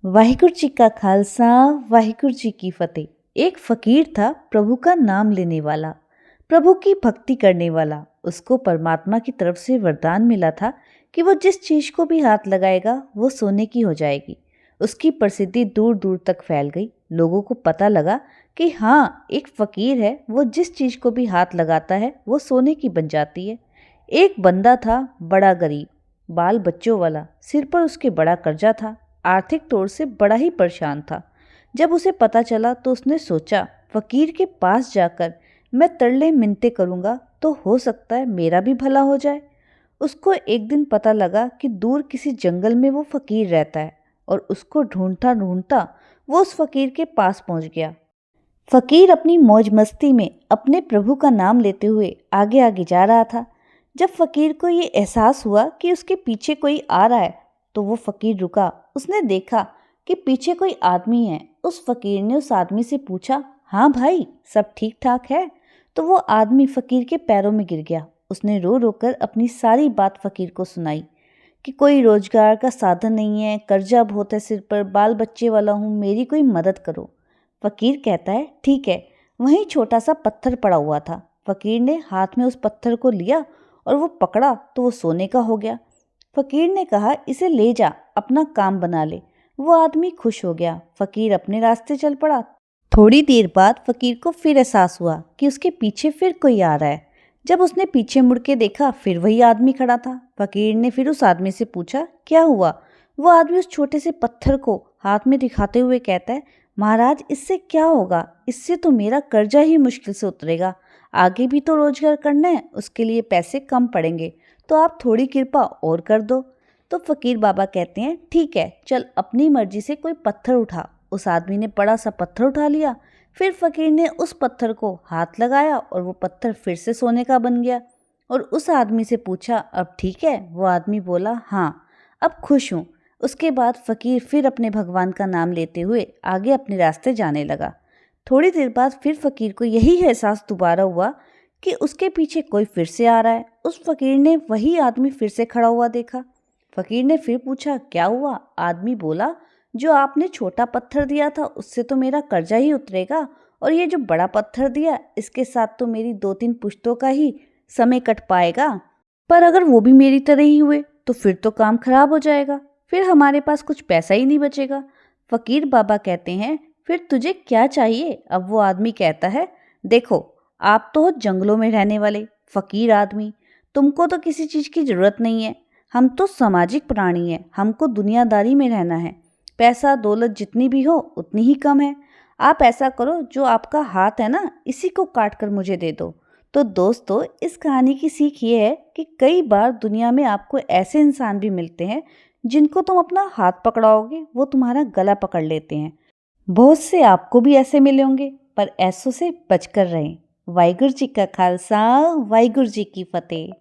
वाहिगुरु जी का खालसा वाहिगुरु जी की फतेह। एक फकीर था प्रभु का नाम लेने वाला, प्रभु की भक्ति करने वाला। उसको परमात्मा की तरफ से वरदान मिला था कि वो जिस चीज को भी हाथ लगाएगा वो सोने की हो जाएगी। उसकी प्रसिद्धि दूर दूर तक फैल गई। लोगों को पता लगा कि हाँ, एक फकीर है, वो जिस चीज को भी हाथ लगाता है वो सोने की बन जाती है। एक बंदा था, बड़ा गरीब, बाल बच्चों वाला, सिर पर उसके बड़ा कर्जा था, आर्थिक तौर से बड़ा ही परेशान था। जब उसे पता चला तो उसने सोचा, फकीर के पास जाकर मैं तरले मिन्नतें करूंगा तो हो सकता है मेरा भी भला हो जाए। उसको एक दिन पता लगा कि दूर किसी जंगल में वो फकीर रहता है और उसको ढूंढता ढूंढता वो उस फकीर के पास पहुंच गया। फकीर अपनी मौज मस्ती में अपने प्रभु का नाम लेते हुए आगे आगे जा रहा था। जब फकीर को ये एहसास हुआ कि उसके पीछे कोई आ रहा है तो वो फकीर रुका। उसने देखा कि पीछे कोई आदमी है। उस फकीर ने उस आदमी से पूछा, हाँ भाई, सब ठीक ठाक है? तो वो आदमी फकीर के पैरों में गिर गया। उसने रो रो कर अपनी सारी बात फकीर को सुनाई कि कोई रोजगार का साधन नहीं है, कर्जा बहुत है सिर पर, बाल बच्चे वाला हूँ, मेरी कोई मदद करो। फकीर कहता है, ठीक है। वहीं छोटा सा पत्थर पड़ा हुआ था। फकीर ने हाथ में उस पत्थर को लिया और वो पकड़ा तो वो सोने का हो गया। फकीर ने कहा, इसे ले जा, अपना काम बना ले। वो आदमी खुश हो गया। फकीर अपने रास्ते चल पड़ा। थोड़ी देर बाद फकीर को फिर एहसास हुआ कि उसके पीछे फिर कोई आ रहा है। जब उसने पीछे मुड़ के देखा, फिर वही आदमी खड़ा था। फकीर ने फिर उस आदमी से पूछा, क्या हुआ? वो आदमी उस छोटे से पत्थर को हाथ में दिखाते हुए कहता है, महाराज, इससे क्या होगा? इससे तो मेरा कर्जा ही मुश्किल से उतरेगा। आगे भी तो रोजगार करना है, उसके लिए पैसे कम पड़ेंगे, तो आप थोड़ी कृपा और कर दो। तो फकीर बाबा कहते हैं, ठीक है, चल अपनी मर्जी से कोई पत्थर उठा। उस आदमी ने बड़ा सा पत्थर उठा लिया। फिर फकीर ने उस पत्थर को हाथ लगाया और वो पत्थर फिर से सोने का बन गया। और उस आदमी से पूछा, अब ठीक है? वो आदमी बोला, हाँ, अब खुश हूँ। उसके बाद फकीर फिर अपने भगवान का नाम लेते हुए आगे अपने रास्ते जाने लगा। थोड़ी देर बाद फिर फकीर को यही एहसास दोबारा हुआ कि उसके पीछे कोई फिर से आ रहा है। उस फकीर ने वही आदमी फिर से खड़ा हुआ देखा। फकीर ने फिर पूछा, क्या हुआ? आदमी बोला, जो आपने छोटा पत्थर दिया था उससे तो मेरा कर्जा ही उतरेगा, और ये जो बड़ा पत्थर दिया इसके साथ तो मेरी 2-3 पुश्तों का ही समय कट पाएगा। पर अगर वो भी मेरी तरह ही हुए तो फिर तो काम खराब हो जाएगा, फिर हमारे पास कुछ पैसा ही नहीं बचेगा। फकीर बाबा कहते हैं, फिर तुझे क्या चाहिए? अब वो आदमी कहता है, देखो, आप तो हो जंगलों में रहने वाले फकीर आदमी, तुमको तो किसी चीज़ की ज़रूरत नहीं है। हम तो सामाजिक प्राणी हैं, हमको दुनियादारी में रहना है। पैसा दौलत जितनी भी हो उतनी ही कम है। आप ऐसा करो, जो आपका हाथ है ना, इसी को काट कर मुझे दे दो। तो दोस्तों, इस कहानी की सीख ये है कि कई बार दुनिया में आपको ऐसे इंसान भी मिलते हैं जिनको तुम अपना हाथ पकड़ाओगे वो तुम्हारा गला पकड़ लेते हैं। बहुत से आपको भी ऐसे मिले होंगे, पर ऐसों से बचकर रहें। वाहिगुरु जी का खालसा वाहिगुरु जी की फतेह।